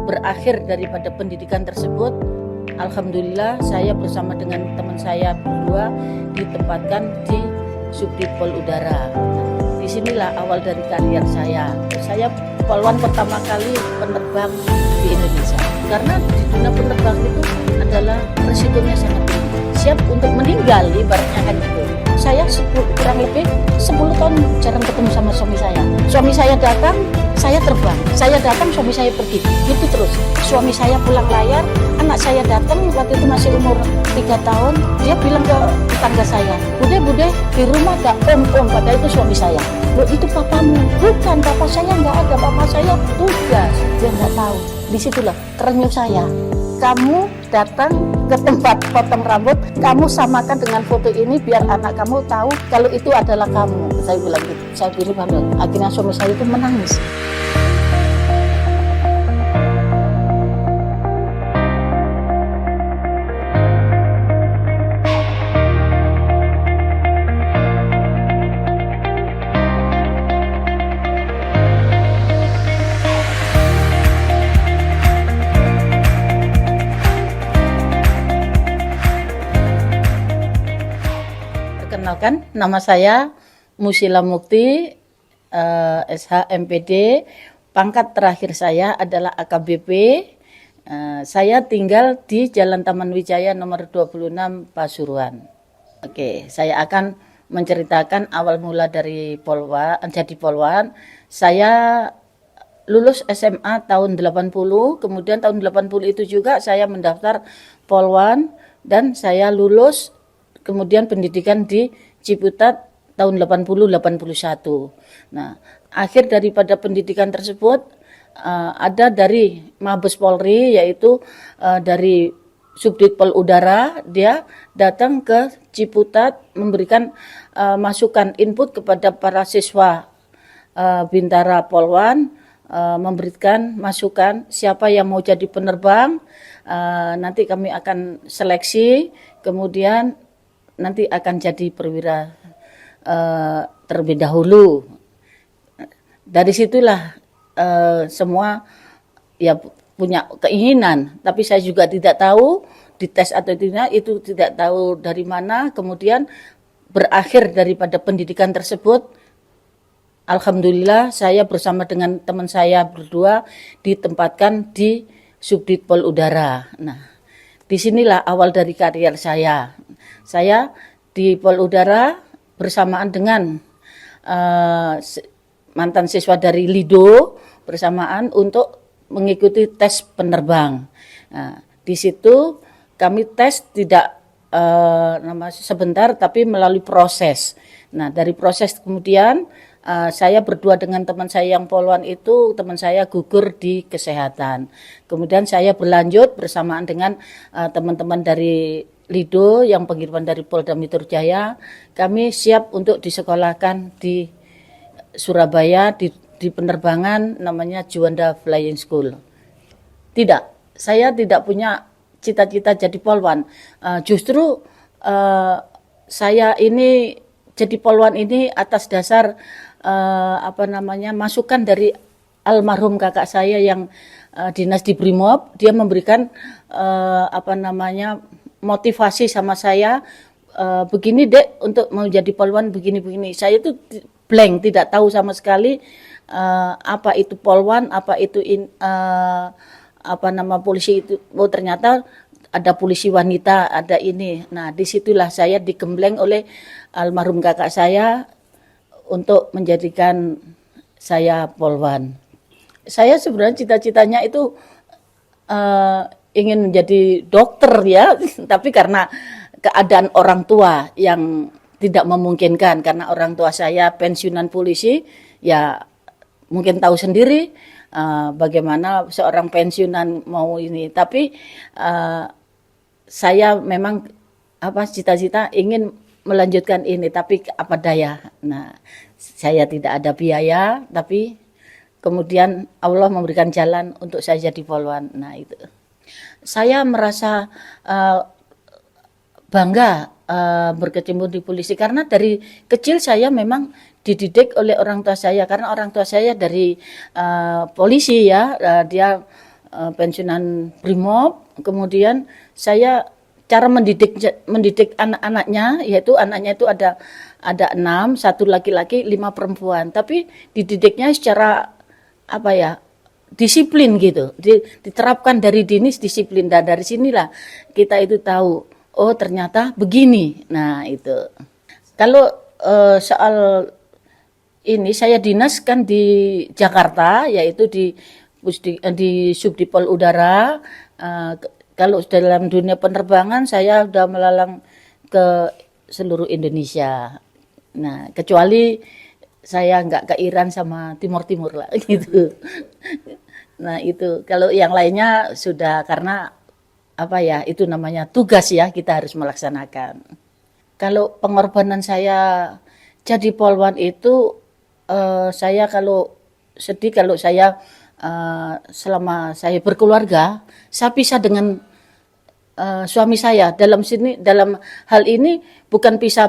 berakhir daripada pendidikan tersebut, alhamdulillah saya bersama dengan teman saya berdua ditempatkan di Subdit Pol Udara. Disinilah awal dari karier saya. Saya polwan pertama kali penerbang di Indonesia. Karena di dunia penerbang itu adalah resikonya sangat tinggi. Siap untuk meninggal ibaratnya kan gitu. Saya kurang lebih 10 tahun jarang ketemu sama suami saya. Suami saya datang, saya terbang. Saya datang, suami saya pergi. Gitu terus. Suami saya pulang layar, anak saya datang waktu itu masih umur 3 tahun. Dia bilang ke tetangga saya, Bude, di rumah gak om, padahal itu suami saya. Loh, itu papamu. Bukan, papa saya nggak ada, papa saya tugas. Dia nggak tahu. Disitulah terenyuh saya. Kamu datang ke tempat potong rambut, kamu samakan dengan foto ini biar anak kamu tahu kalau itu adalah kamu. Saya bilang gitu. Saya pilih banget. Akhirnya suami saya itu menangis. Perkenalkan, nama saya Musila Mukti, SH MPD. Pangkat terakhir saya adalah AKBP. Saya tinggal di Jalan Taman Wijaya nomor 26 Pasuruan. Oke, saya akan menceritakan awal mula dari polwan, jadi polwan. Saya lulus SMA tahun 80, kemudian tahun 80 itu juga saya mendaftar polwan dan saya lulus kemudian pendidikan di Ciputat tahun 80-81. Nah, akhir daripada pendidikan tersebut ada dari Mabes Polri, yaitu dari Subdit Pol Udara, dia datang ke Ciputat memberikan masukan input kepada para siswa Bintara Polwan, memberikan masukan siapa yang mau jadi penerbang, nanti kami akan seleksi, kemudian nanti akan jadi perwira terlebih dahulu. Dari situlah semua ya punya keinginan, tapi saya juga tidak tahu dites atau tidak, itu tidak tahu dari mana. Kemudian berakhir daripada pendidikan tersebut, alhamdulillah saya bersama dengan teman saya berdua ditempatkan di Subdit Pol Udara. Nah, disinilah awal dari karier saya. Saya di Pol Udara bersamaan dengan mantan siswa dari Lido bersamaan untuk mengikuti tes penerbang. Nah, di situ kami tes tidak sebentar tapi melalui proses. Nah, dari proses kemudian saya berdua dengan teman saya yang polwan itu, teman saya gugur di kesehatan. Kemudian saya berlanjut bersamaan dengan teman-teman dari Lido yang pengiriman dari Polda Metro Jaya. Kami siap untuk disekolahkan di Surabaya di penerbangan namanya Juanda Flying School. Tidak, saya tidak punya cita-cita jadi polwan. Justru saya ini jadi polwan ini atas dasar masukan dari almarhum kakak saya yang dinas di Brimob. Dia memberikan motivasi sama saya, begini dek untuk mau jadi polwan begini. Saya itu blank, tidak tahu sama sekali apa itu polwan, apa itu polisi itu. Oh, ternyata ada polisi wanita, ada ini. Nah, disitulah saya digembleng oleh almarhum kakak saya untuk menjadikan saya polwan. Saya sebenarnya cita-citanya itu ingin menjadi dokter ya, tapi karena keadaan orang tua yang tidak memungkinkan, karena orang tua saya pensiunan polisi, ya mungkin tahu sendiri bagaimana seorang pensiunan mau ini. Tapi saya memang cita-cita ingin melanjutkan ini, tapi apa daya. Nah, saya tidak ada biaya, tapi kemudian Allah memberikan jalan untuk saya jadi polwan. Nah, itu. Saya merasa bangga berkecimpung di polisi karena dari kecil saya memang dididik oleh orang tua saya, karena orang tua saya dari polisi ya, dia pensiunan Brimob. Kemudian saya cara mendidik anak-anaknya, yaitu anaknya itu ada 6, 1 laki-laki, 5 perempuan. Tapi dididiknya secara apa ya, disiplin gitu, diterapkan dari dini disiplin, dan dari sinilah kita itu tahu, oh ternyata begini. Nah itu kalau soal ini saya dinas kan di Jakarta, yaitu di Subdipol Udara. Kalau dalam dunia penerbangan saya sudah melalang ke seluruh Indonesia. Nah kecuali saya nggak ke Iran sama Timur lah gitu. Nah itu kalau yang lainnya sudah, karena apa ya, itu namanya tugas ya, kita harus melaksanakan. Kalau pengorbanan saya jadi polwan itu, saya kalau sedih, kalau saya selama saya berkeluarga, saya pisah dengan suami saya. Dalam hal ini bukan pisah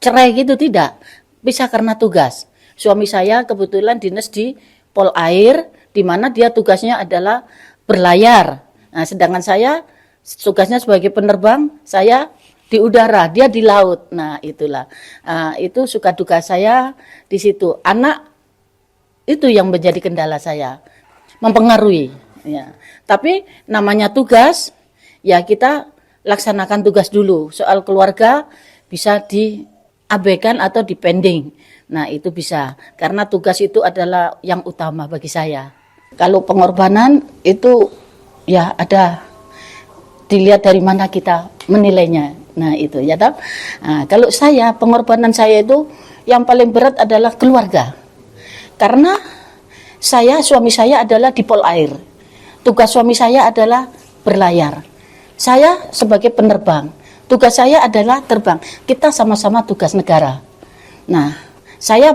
cerai gitu, tidak. Pisah karena tugas. Suami saya kebetulan dinas di Polair, di mana dia tugasnya adalah berlayar. Nah, sedangkan saya tugasnya sebagai penerbang, saya di udara, dia di laut. Nah, itulah. Itu suka duka saya di situ. Anak itu yang menjadi kendala saya, mempengaruhi. Ya. Tapi namanya tugas, ya kita laksanakan tugas dulu. Soal keluarga bisa diabaikan atau dipending. Nah itu bisa, karena tugas itu adalah yang utama bagi saya. Kalau pengorbanan itu ya ada, dilihat dari mana kita menilainya. Nah itu ya toh. Nah, kalau saya, pengorbanan saya itu yang paling berat adalah keluarga. Karena suami saya adalah di Polair. Tugas suami saya adalah berlayar. Saya sebagai penerbang. Tugas saya adalah terbang. Kita sama-sama tugas negara. Nah, saya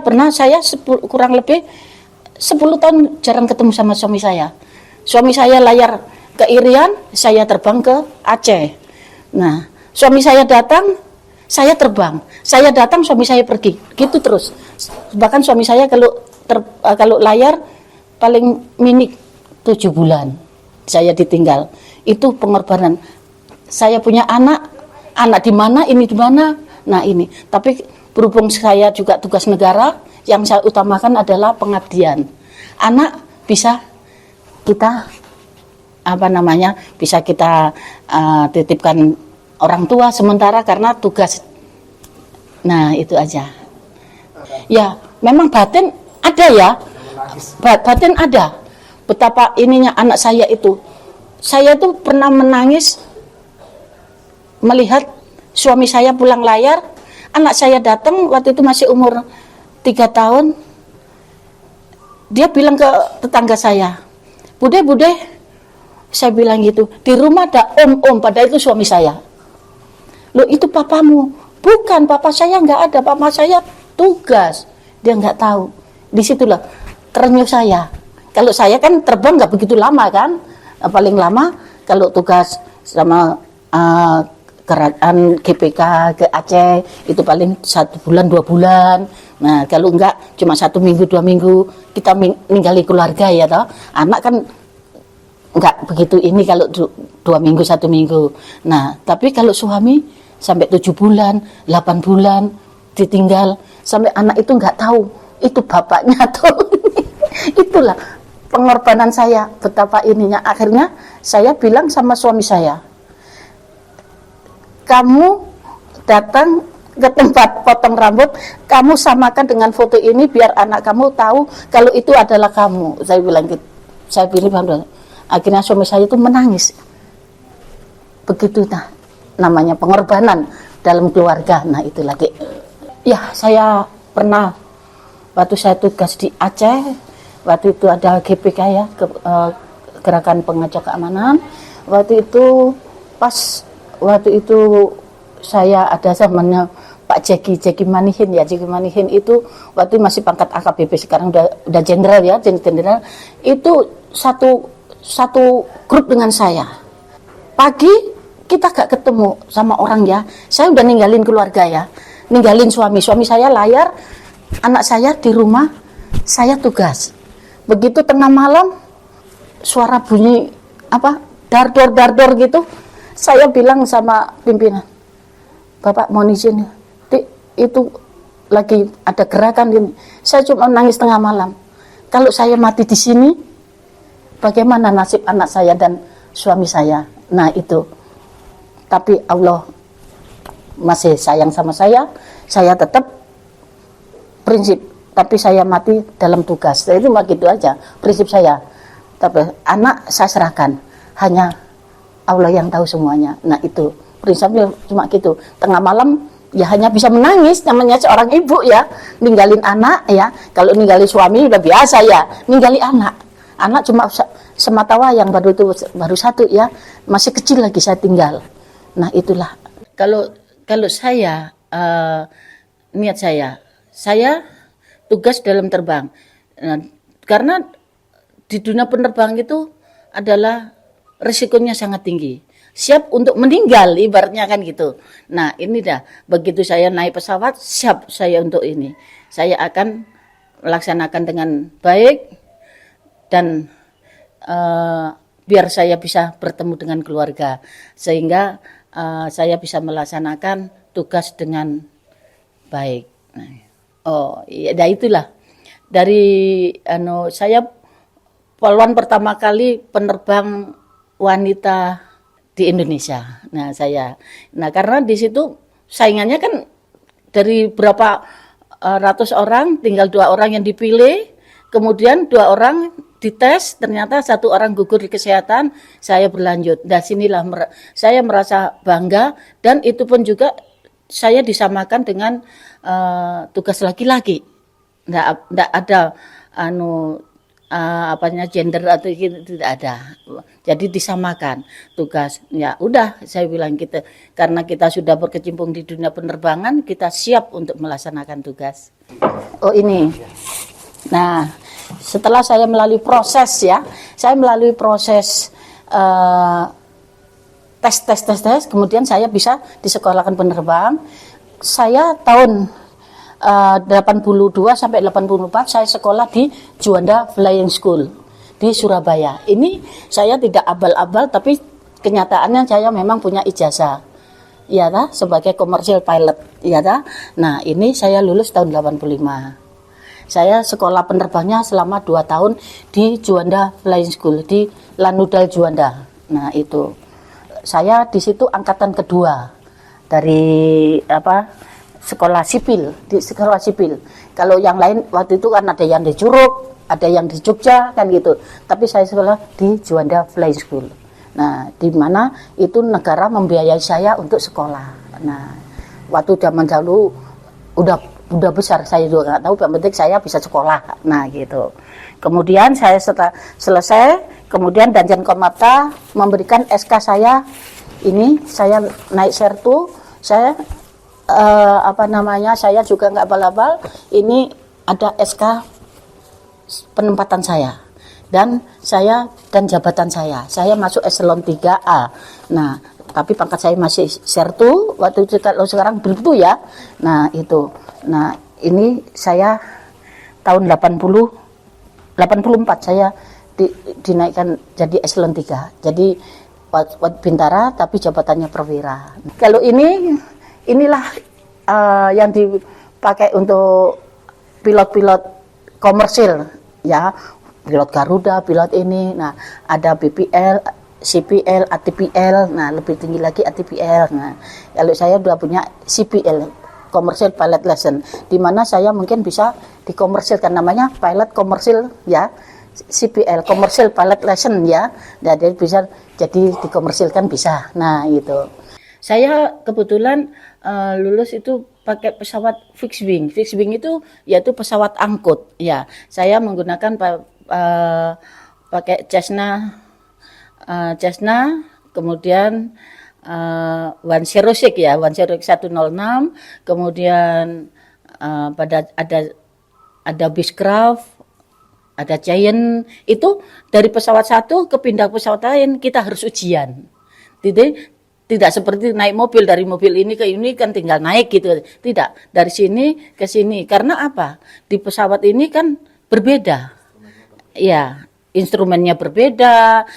kurang lebih 10 tahun jarang ketemu sama suami saya. Suami saya layar ke Irian, saya terbang ke Aceh. Nah, suami saya datang, saya terbang. Saya datang, suami saya pergi. Gitu terus. Bahkan suami saya kalau layar paling minik 7 bulan saya ditinggal. Itu pengorbanan. Saya punya anak di mana, ini di mana. Nah ini, tapi berhubung saya juga tugas negara, yang saya utamakan adalah pengabdian. Anak bisa kita bisa kita titipkan orang tua sementara karena tugas. Nah itu aja. Ya memang batin ada ya, batin ada. Betapa ininya anak saya itu. Saya tuh pernah menangis melihat suami saya pulang layar. Anak saya datang waktu itu masih umur 3 tahun. Dia bilang ke tetangga saya, Bude, saya bilang gitu, di rumah ada om, padahal itu suami saya. Loh itu papamu? Bukan, papa saya nggak ada, papa saya tugas. Dia nggak tahu. Disitulah terenyuh saya. Kalau saya kan terbang nggak begitu lama kan, paling lama kalau tugas sama kerajaan GPK ke Aceh itu paling 1 bulan 2 bulan. Nah kalau enggak cuma 1 minggu 2 minggu kita ninggali keluarga ya toh. Anak kan enggak begitu ini kalau 2 minggu 1 minggu. Nah tapi kalau suami sampai 7 bulan 8 bulan ditinggal, sampai anak itu enggak tahu itu bapaknya tuh. Itulah pengorbanan saya, betapa ininya. Akhirnya saya bilang sama suami saya, kamu datang ke tempat potong rambut, kamu samakan dengan foto ini biar anak kamu tahu kalau itu adalah kamu. Saya bilang gitu. Saya pilih banget. Akhirnya suami saya itu menangis. Begitu namanya pengorbanan dalam keluarga. Nah itu lagi. Ya saya pernah waktu saya tugas di Aceh, waktu itu ada GPK ya, Gerakan Pengajak Keamanan. Waktu itu saya ada zamannya Pak Jeki Manihin ya. Jeki Manihin itu waktu masih pangkat AKBP, sekarang udah jenderal ya, jenderal. Itu satu grup dengan saya. Pagi kita gak ketemu sama orang ya. Saya udah ninggalin keluarga ya, ninggalin suami saya layar, anak saya di rumah, saya tugas. Begitu tengah malam suara bunyi apa dar-dor gitu. Saya bilang sama pimpinan, Bapak mohon izin, itu lagi ada gerakan ini. Saya cuma nangis tengah malam. Kalau saya mati di sini, bagaimana nasib anak saya dan suami saya? Nah itu. Tapi Allah masih sayang sama saya tetap prinsip. Tapi saya mati dalam tugas. Itu cuma gitu aja prinsip saya. Tapi anak saya serahkan, hanya Allah yang tahu semuanya. Nah itu prinsipnya cuma gitu. Tengah malam ya hanya bisa menangis, namanya seorang ibu ya, ninggalin anak ya. Kalau ninggalin suami udah biasa ya, ninggalin anak cuma semata wayang, baru satu ya, masih kecil lagi saya tinggal. Nah itulah kalau saya niat saya tugas dalam terbang. Nah, karena di dunia penerbang itu adalah risikonya sangat tinggi. Siap untuk meninggal ibaratnya kan gitu. Nah ini dah, begitu saya naik pesawat, siap saya untuk ini. Saya akan melaksanakan dengan baik dan biar saya bisa bertemu dengan keluarga. Sehingga saya bisa melaksanakan tugas dengan baik. Nah, ya itulah. Dari saya poluan pertama kali penerbang wanita di Indonesia. Nah karena di situ saingannya kan dari berapa ratus orang tinggal 2 orang yang dipilih, kemudian 2 orang dites, ternyata 1 orang gugur di kesehatan, saya berlanjut. Dan sinilah saya merasa bangga, dan itu pun juga saya disamakan dengan tugas laki-laki. Nggak ada gender atau gitu, tidak ada. Jadi disamakan tugas. Ya udah, saya bilang kita karena kita sudah berkecimpung di dunia penerbangan, kita siap untuk melaksanakan tugas. Oh ini. Nah, setelah saya melalui proses tes, kemudian saya bisa disekolahkan penerbang. Saya tahun 82 sampai 84 saya sekolah di Juanda Flying School di Surabaya. Ini saya tidak abal-abal, tapi kenyataannya saya memang punya ijazah. Ya ta, sebagai commercial pilot. Ya ta. Nah, ini saya lulus tahun 85. Saya sekolah penerbangnya selama 2 tahun di Juanda Flying School di Lanudal Juanda. Nah, itu. Saya di situ angkatan kedua dari sekolah sipil, di sekolah sipil. Kalau yang lain waktu itu kan ada yang di Curug, ada yang di Jogja kan gitu. Tapi saya sekolah di Juanda Flying School. Nah, di mana itu negara membiayai saya untuk sekolah. Nah, waktu zaman dahulu udah besar, saya juga nggak tahu, yang penting saya bisa sekolah. Nah, gitu. Kemudian saya setelah selesai, kemudian Danjen Komata memberikan SK saya. Ini saya naik sertu, saya saya juga nggak abal-abal, ini ada SK penempatan saya dan jabatan saya masuk eselon 3A. Nah, tapi pangkat saya masih sertu, waktu itu kalau sekarang bribtu ya. Nah, itu. Nah, ini saya tahun 84 saya dinaikkan jadi eselon 3. Jadi bintara tapi jabatannya perwira. Kalau inilah yang dipakai untuk pilot-pilot komersil ya, pilot Garuda, pilot ini. Nah, ada BPL, CPL, ATPL. Nah, lebih tinggi lagi ATPL. Nah, kalau saya sudah punya CPL, Commercial Pilot Lesson, di mana saya mungkin bisa dikomersilkan, namanya pilot komersil ya. CPL, Commercial Pilot Lesson ya. Jadi bisa dikomersilkan bisa. Nah, itu. Saya kebetulan lulus itu pakai pesawat fixed wing. Fixed wing itu yaitu pesawat angkut ya. Saya menggunakan pakai Cessna, kemudian 106 ya, 106, kemudian ada Beechcraft, ada Giant. Itu dari pesawat satu ke pindah pesawat lain kita harus ujian. Tidak seperti naik mobil, dari mobil ini ke ini kan tinggal naik gitu. Tidak, dari sini ke sini. Karena apa? Di pesawat ini kan berbeda. Ya, instrumennya berbeda,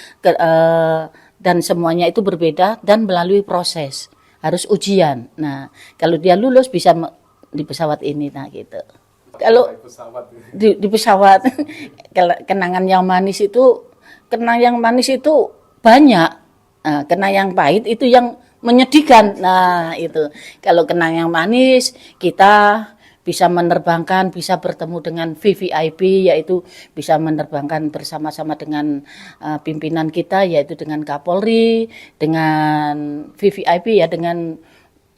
dan semuanya itu berbeda dan melalui proses harus ujian. Nah, kalau dia lulus bisa di pesawat ini, nah gitu. Kalau di pesawat, kenangan yang manis itu, banyak. Nah, kenang yang pahit itu yang menyedihkan. Nah, itu. Kalau kenang yang manis, kita bisa menerbangkan, bisa bertemu dengan VVIP, yaitu bisa menerbangkan bersama-sama dengan pimpinan kita, yaitu dengan Kapolri, dengan VVIP ya, dengan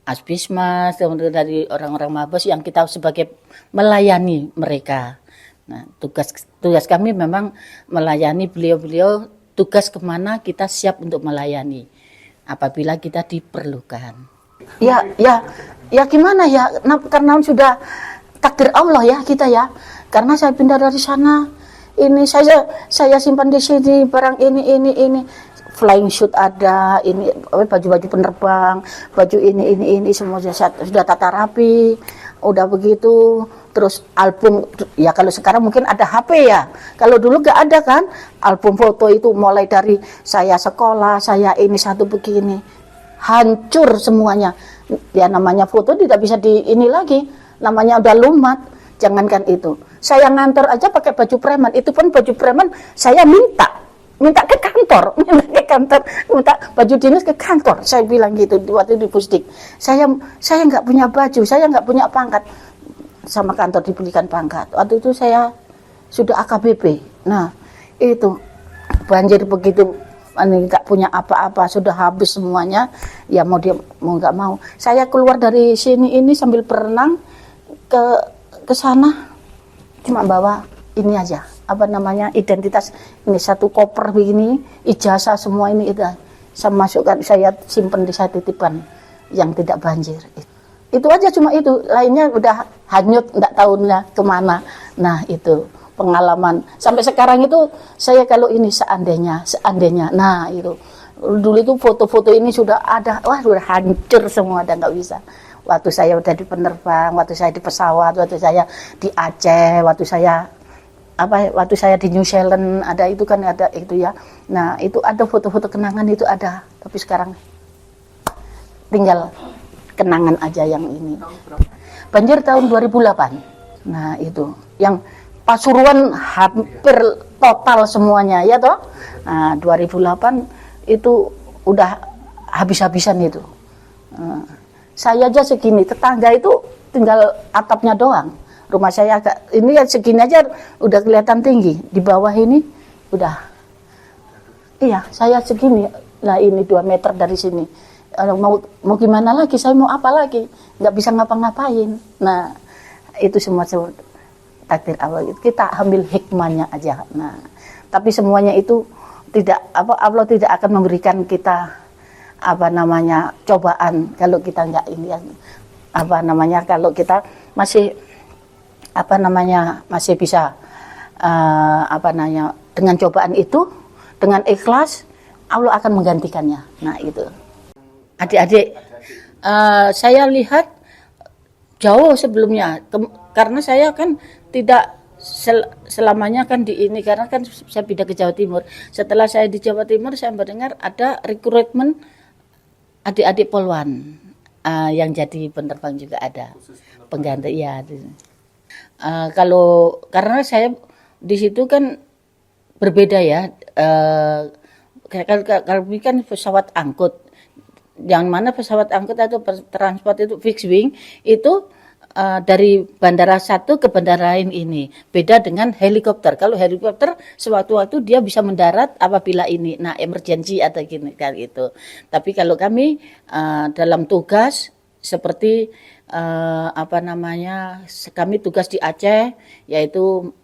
Asbismas, dari orang-orang Mabes yang kita sebagai melayani mereka. Nah, tugas kami memang melayani beliau-beliau, tugas kemana kita siap untuk melayani apabila kita diperlukan. Ya gimana ya, karena sudah takdir Allah ya kita ya. Karena saya pindah dari sana, ini saya simpan di sini barang ini. Flying suit ada, ini baju-baju penerbang, baju ini semua sudah tata rapi, udah begitu. Terus album, ya kalau sekarang mungkin ada HP ya, kalau dulu nggak ada kan, album foto itu mulai dari saya sekolah, saya ini satu begini, hancur semuanya. Ya namanya foto tidak bisa di ini lagi, namanya udah lumat, jangankan itu. Saya ngantor aja pakai baju preman, itu pun baju preman saya minta ke kantor, minta baju dinas ke kantor. Saya bilang gitu waktu di Pusdik. Saya nggak punya baju, saya nggak punya pangkat. Sama kantor diberikan pangkat. Waktu itu saya sudah AKBP. Nah, itu banjir begitu, nggak punya apa-apa, sudah habis semuanya. Ya mau nggak mau. Saya keluar dari sini ini sambil berenang ke sana, cuma bawa ini aja. Apa namanya, identitas ini, satu koper begini, ijazah semua ini itu saya masukkan, saya simpan di satu titipan yang tidak banjir. Itu aja, cuma itu, lainnya udah hanyut, nggak tahu kemana. Nah itu pengalaman sampai sekarang itu saya kalau ini seandainya, nah itu dulu itu foto-foto ini sudah ada, wah sudah hancur semua, dan nggak bisa. Waktu saya udah di penerbang, waktu saya di pesawat, waktu saya di Aceh, waktu saya di New Zealand, ada itu kan, ada itu ya. Nah itu ada foto-foto kenangan, itu ada, tapi sekarang tinggal kenangan aja yang ini. Banjir tahun 2008. Nah itu yang Pasuruan hampir total semuanya ya toh. Nah 2008 itu udah habis-habisan itu. Saya aja segini, tetangga itu tinggal atapnya doang. Rumah saya agak ini ya segini aja udah kelihatan tinggi, di bawah ini udah, iya saya segini, nah ini 2 meter dari sini. Mau gimana lagi, saya mau apa lagi, nggak bisa ngapa-ngapain. Nah itu semua takdir Allah, kita ambil hikmahnya aja. Nah tapi semuanya itu tidak Allah tidak akan memberikan kita cobaan kalau kita nggak ini kalau kita masih masih bisa dengan cobaan itu, dengan ikhlas Allah akan menggantikannya. Nah itu adik-adik, saya lihat jauh sebelumnya, karena saya kan tidak selamanya kan di ini, karena kan saya pindah ke Jawa Timur. Setelah saya di Jawa Timur, saya mendengar ada rekrutmen adik-adik Polwan yang jadi penerbang juga ada, pengganti ya. Karena saya di situ kan berbeda ya, kalau ini kan pesawat angkut, yang mana pesawat angkut atau transport itu fixed wing itu dari bandara satu ke bandara lain ini beda dengan helikopter. Kalau helikopter sewaktu-waktu dia bisa mendarat apabila ini emergency atau gini kan itu. Tapi kalau kami dalam tugas seperti kami tugas di Aceh, yaitu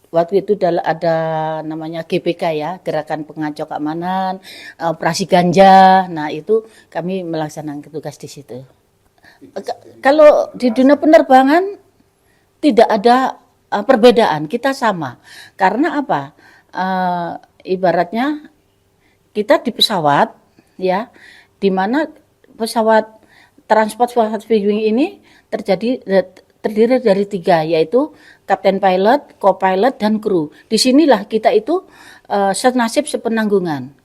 waktu itu ada namanya GPK ya, Gerakan Pengacau Keamanan, operasi ganja. Nah itu kami melaksanakan tugas di situ. Kalau di dunia penerbangan tidak ada perbedaan, kita sama. Karena apa? Ibaratnya kita di pesawat ya, di mana pesawat transport fixed wing ini terdiri dari 3, yaitu kapten pilot, co-pilot, dan kru. Disinilah kita itu senasib sepenanggungan.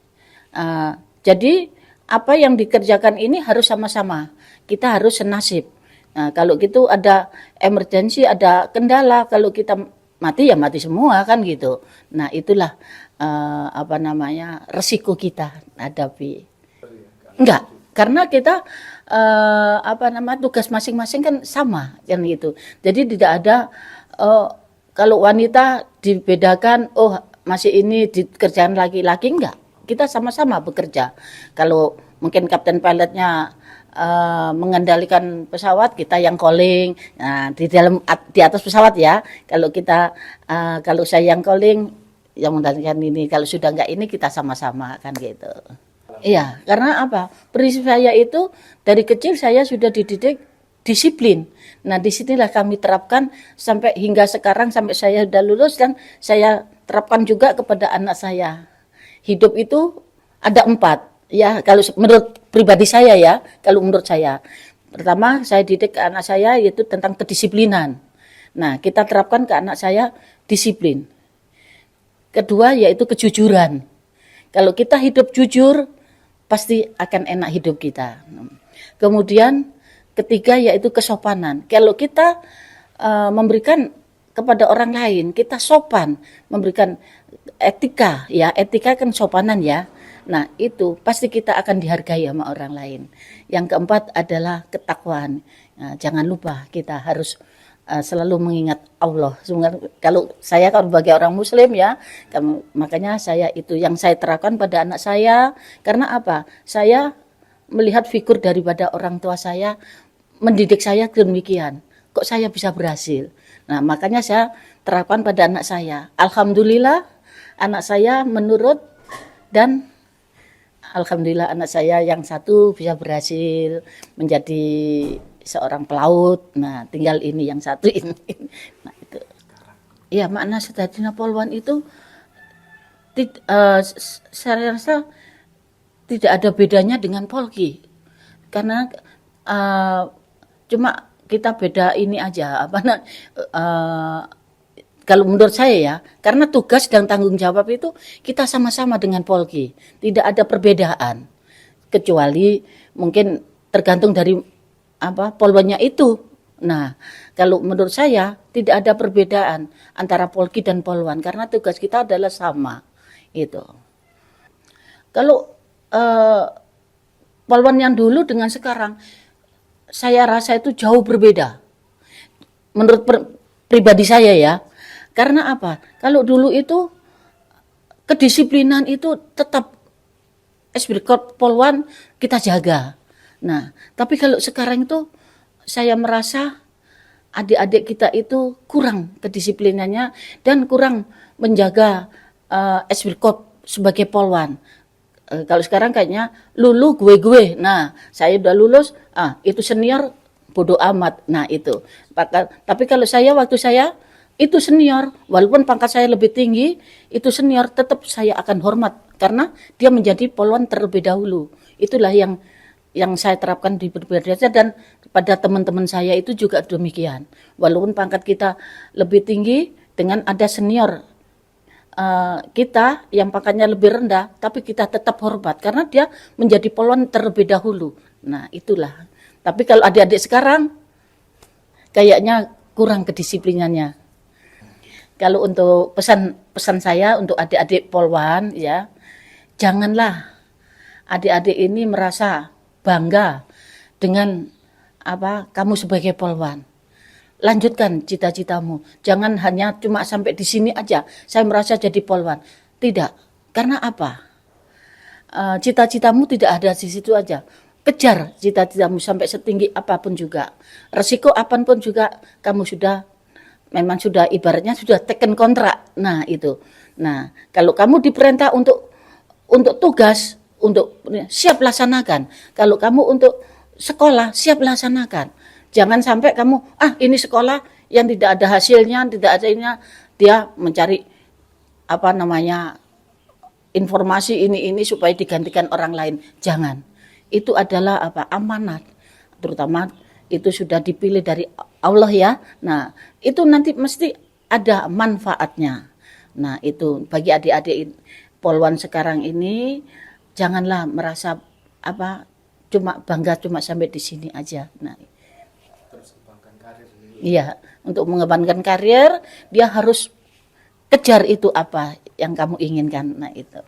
Jadi apa yang dikerjakan ini harus sama-sama. Kita harus senasib. Nah, kalau gitu ada emergensi, ada kendala, kalau kita mati ya mati semua kan gitu. Nah, itulah resiko kita hadapi. Enggak, karena kita tugas masing-masing kan sama kan gitu. Jadi tidak ada kalau wanita dibedakan, oh masih ini dikerjakan laki-laki, enggak. Kita sama-sama bekerja. Kalau mungkin kapten pilotnya mengendalikan pesawat, kita yang calling. Nah, di atas pesawat ya. Kalau saya yang calling, yang mengendalikan ini. Kalau sudah enggak ini kita sama-sama kan gitu. Iya, karena apa? Prinsip saya itu dari kecil saya sudah dididik disiplin. Nah, disinilah kami terapkan sampai hingga sekarang, sampai saya sudah lulus, dan saya terapkan juga kepada anak saya. Hidup itu ada 4, ya. Kalau menurut pribadi saya ya, kalau menurut saya. Pertama, saya didik ke anak saya yaitu tentang kedisiplinan. Nah, kita terapkan ke anak saya disiplin. Kedua, yaitu kejujuran. Kalau kita hidup jujur, pasti akan enak hidup kita. Kemudian ketiga yaitu kesopanan. Kalau kita memberikan kepada orang lain, kita sopan, memberikan etika, ya etika kan sopanan ya. Nah itu pasti kita akan dihargai sama orang lain. Yang keempat adalah ketakwaan. Nah, jangan lupa kita harus selalu mengingat Allah. Kalau saya sebagai orang Muslim ya, makanya saya itu yang saya terapkan pada anak saya. Karena apa? Saya melihat figur daripada orang tua saya mendidik saya demikian. Kok saya bisa berhasil? Nah, makanya saya terapkan pada anak saya. Alhamdulillah anak saya menurut, dan alhamdulillah anak saya yang satu bisa berhasil menjadi seorang pelaut. Nah, tinggal ini yang satu ini. Nah, itu. Ya, makna sejatinya polwan itu saya rasa tidak ada bedanya dengan polki. Karena cuma kita beda ini aja kalau menurut saya ya, karena tugas dan tanggung jawab itu kita sama-sama dengan polki. Tidak ada perbedaan. Kecuali mungkin tergantung dari polwannya itu. Nah, kalau menurut saya tidak ada perbedaan antara polki dan polwan karena tugas kita adalah sama. Itu. Kalau polwan yang dulu dengan sekarang, saya rasa itu jauh berbeda. Menurut pribadi saya ya. Karena apa? Kalau dulu itu kedisiplinan itu tetap esprit polwan kita jaga. Nah, tapi kalau sekarang itu saya merasa adik-adik kita itu kurang kedisiplinannya dan kurang menjaga esprit sebagai polwan. Kalau sekarang kayaknya lulu gue. Nah, saya udah lulus, itu senior bodoh amat. Nah, itu. Tapi kalau waktu saya itu senior, walaupun pangkat saya lebih tinggi, itu senior tetap saya akan hormat karena dia menjadi polwan terlebih dahulu. Itulah yang saya terapkan di berbeda dan pada teman-teman saya itu juga demikian. Walaupun pangkat kita lebih tinggi dengan ada senior kita yang pangkatnya lebih rendah, tapi kita tetap hormat karena dia menjadi polwan terlebih dahulu. Nah, itulah. Tapi kalau adik-adik sekarang kayaknya kurang kedisiplinannya. Kalau untuk pesan saya untuk adik-adik polwan ya, janganlah adik-adik ini merasa bangga dengan kamu sebagai polwan. Lanjutkan cita-citamu. Jangan hanya cuma sampai di sini aja. Saya merasa jadi polwan. Tidak. Karena apa? Cita-citamu tidak ada di situ aja. Kejar cita-citamu sampai setinggi apapun juga. Resiko apapun juga kamu memang sudah ibaratnya sudah taken kontrak. Nah, itu. Nah, kalau kamu diperintah untuk tugas, untuk siap laksanakan. Kalau kamu untuk sekolah, siap laksanakan. Jangan sampai kamu, ini sekolah yang tidak ada hasilnya, tidak ada ininya, dia mencari informasi ini supaya digantikan orang lain. Jangan. Itu adalah amanat. Terutama itu sudah dipilih dari Allah ya. Nah, itu nanti mesti ada manfaatnya. Nah, itu bagi adik-adik Polwan sekarang ini janganlah merasa apa cuma bangga cuma sampai di sini aja. Nah, terus kembangkan karir gitu. iya, untuk mengembangkan karir dia harus kejar itu apa yang kamu inginkan. Nah, itu.